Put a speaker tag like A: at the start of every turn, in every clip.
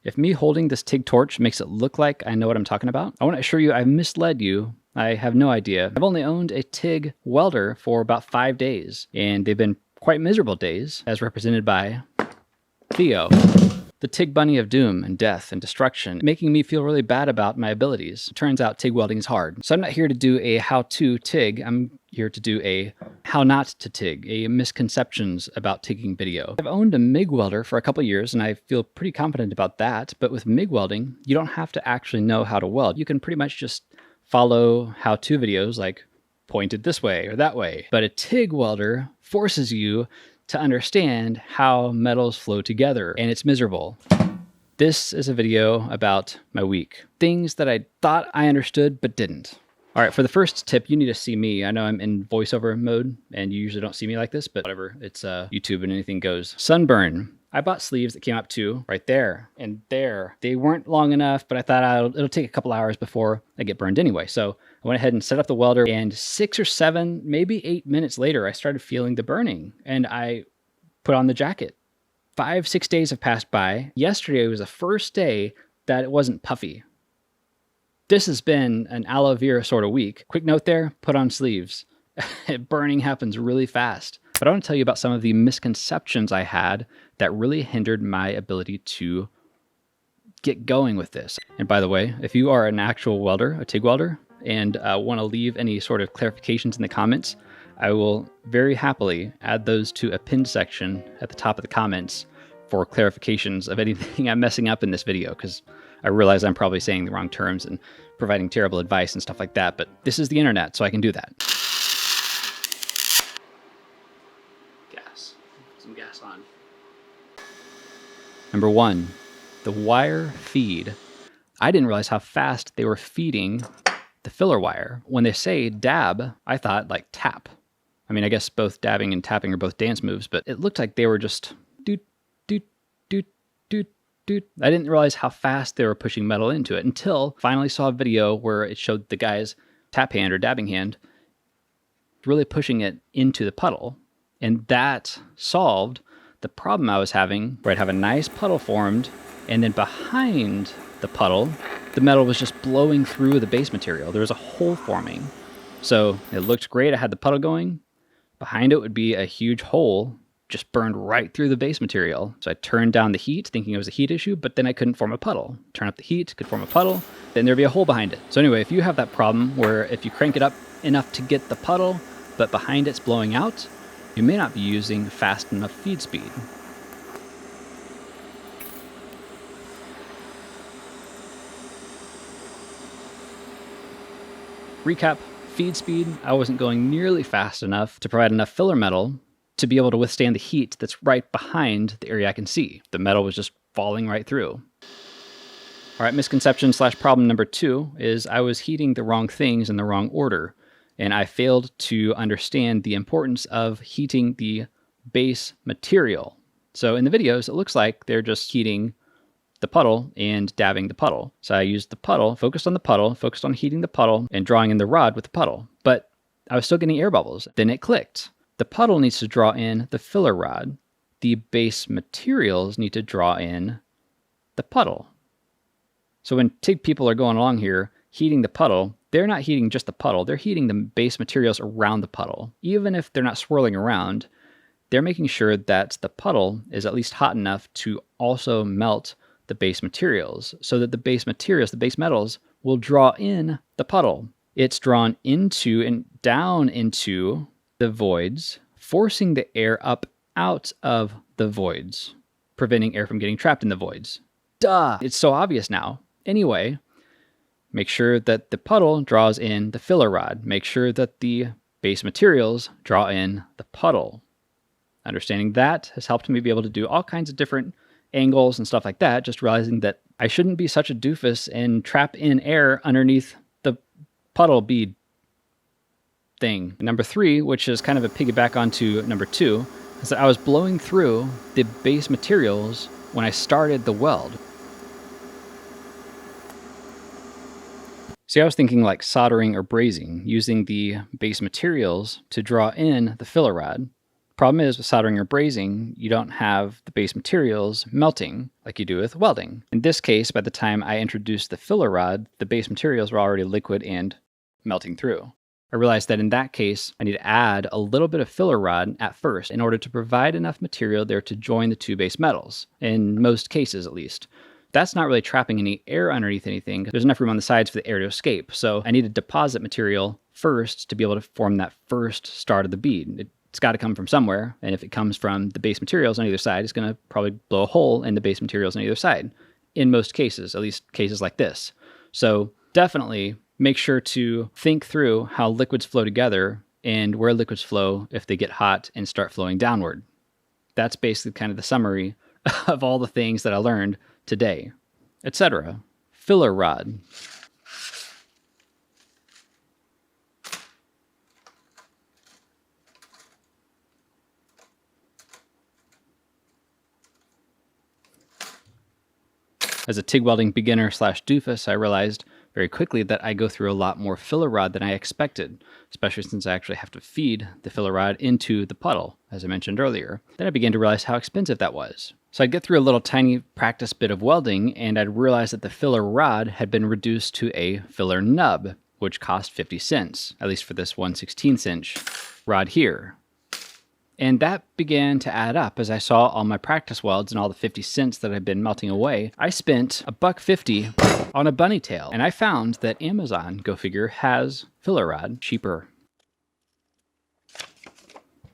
A: If me holding this TIG torch makes it look like I know what I'm talking about, I want to assure you I've misled you. I have no idea. I've only owned a TIG welder for about 5 days, and they've been quite miserable days, as represented by Theo, the TIG bunny of doom and death and destruction, making me feel really bad about my abilities. It turns out TIG welding is hard. So I'm not here to do a how-to TIG, I'm here to do a how not to TIG, a misconceptions about TIGging video. I've owned a MIG welder for a couple years and I feel pretty confident about that, but with MIG welding, you don't have to actually know how to weld. You can pretty much just follow how-to videos like pointed this way or that way. But a TIG welder forces you to understand how metals flow together, and it's miserable. This is a video about my week. Things that I thought I understood but didn't. All right, for the first tip, you need to see me. I know I'm in voiceover mode and you usually don't see me like this, but whatever, it's YouTube and anything goes. Sunburn. I bought sleeves that came up to right there and there. They weren't long enough, but I thought it'll take a couple hours before I get burned anyway. So I went ahead and set up the welder, and 6 or 7, maybe 8 minutes later, I started feeling the burning and I put on the jacket. 5, 6 days have passed by. Yesterday was the first day that it wasn't puffy. This has been an aloe vera sort of week. Quick note there, put on sleeves. Burning happens really fast. But I want to tell you about some of the misconceptions I had that really hindered my ability to get going with this. And by the way, if you are an actual welder, a TIG welder, and want to leave any sort of clarifications in the comments, I will very happily add those to a pinned section at the top of the comments for clarifications of anything I'm messing up in this video, because I realize I'm probably saying the wrong terms and providing terrible advice and stuff like that, but this is the internet, so I can do that. Gas. Some gas on. Number 1, the wire feed. I didn't realize how fast they were feeding the filler wire. When they say dab, I thought like tap. I mean, I guess both dabbing and tapping are both dance moves, but it looked like they were just doot, doot, doot, doot, doot. I didn't realize how fast they were pushing metal into it until I finally saw a video where it showed the guy's tap hand or dabbing hand really pushing it into the puddle. And that solved the problem I was having, where I'd have a nice puddle formed, and then behind the puddle, the metal was just blowing through the base material. There was a hole forming. So it looked great. I had the puddle going. Behind it would be a huge hole, just burned right through the base material. So I turned down the heat, thinking it was a heat issue, but then I couldn't form a puddle. Turn up the heat, could form a puddle, then there'd be a hole behind it. So anyway, if you have that problem where if you crank it up enough to get the puddle, but behind it's blowing out, you may not be using fast enough feed speed. Recap. Feed speed, I wasn't going nearly fast enough to provide enough filler metal to be able to withstand the heat that's right behind the area I can see. The metal was just falling right through. All right, misconception / problem number 2 is I was heating the wrong things in the wrong order, and I failed to understand the importance of heating the base material. So in the videos, it looks like they're just heating the puddle and dabbing the puddle. So I used the puddle, focused on the puddle, focused on heating the puddle and drawing in the rod with the puddle. But I was still getting air bubbles. Then it clicked. The puddle needs to draw in the filler rod. The base materials need to draw in the puddle. So when TIG people are going along here heating the puddle, they're not heating just the puddle, they're heating the base materials around the puddle. Even if they're not swirling around, they're making sure that the puddle is at least hot enough to also melt the base materials, so that the base materials, the base metals, will draw in the puddle. It's drawn into and down into the voids, forcing the air up out of the voids, preventing air from getting trapped in the voids. Duh! It's so obvious now. Anyway, make sure that the puddle draws in the filler rod. Make sure that the base materials draw in the puddle. Understanding that has helped me be able to do all kinds of different angles and stuff like that, just realizing that I shouldn't be such a doofus and trap in air underneath the puddle bead thing. Number 3, which is kind of a piggyback onto number 2, is that I was blowing through the base materials when I started the weld. See, I was thinking like soldering or brazing, using the base materials to draw in the filler rod, Problem is with soldering or brazing, you don't have the base materials melting like you do with welding. In this case, by the time I introduced the filler rod, the base materials were already liquid and melting through. I realized that in that case, I need to add a little bit of filler rod at first in order to provide enough material there to join the two base metals, in most cases at least. That's not really trapping any air underneath anything. There's enough room on the sides for the air to escape, so I need to deposit material first to be able to form that first start of the bead. It's got to come from somewhere, and if it comes from the base materials on either side, it's going to probably blow a hole in the base materials on either side, in most cases, at least cases like this. So definitely make sure to think through how liquids flow together and where liquids flow if they get hot and start flowing downward. That's basically kind of the summary of all the things that I learned today, etc. Filler rod. As a TIG welding beginner slash doofus, I realized very quickly that I go through a lot more filler rod than I expected, especially since I actually have to feed the filler rod into the puddle, as I mentioned earlier. Then I began to realize how expensive that was. So I'd get through a little tiny practice bit of welding, and I'd realize that the filler rod had been reduced to a filler nub, which cost 50 cents, at least for this 1/16 inch rod here. And that began to add up as I saw all my practice welds and all the 50 cents that had been melting away. I spent $1.50 on a bunny tail, and I found that Amazon, go figure, has filler rod cheaper.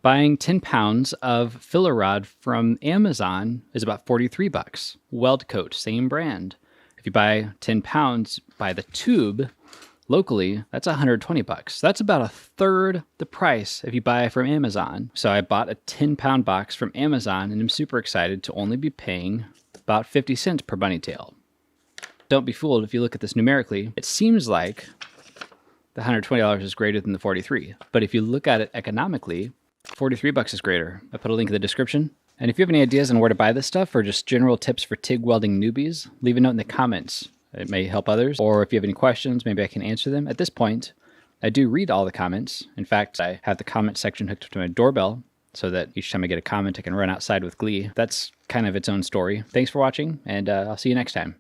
A: Buying 10 pounds of filler rod from Amazon is about $43. Weld Coat, same brand. If you buy 10 pounds by the tube, locally, that's $120. That's about a third the price if you buy from Amazon. So I bought a 10-pound box from Amazon, and I'm super excited to only be paying about 50 cents per bunny tail. Don't be fooled if you look at this numerically. It seems like the $120 is greater than the $43. But if you look at it economically, $43 is greater. I put a link in the description. And if you have any ideas on where to buy this stuff or just general tips for TIG welding newbies, leave a note in the comments. It may help others, or if you have any questions, maybe I can answer them. At this point, I do read all the comments. In fact, I have the comment section hooked up to my doorbell so that each time I get a comment, I can run outside with glee. That's kind of its own story. Thanks for watching, and I'll see you next time.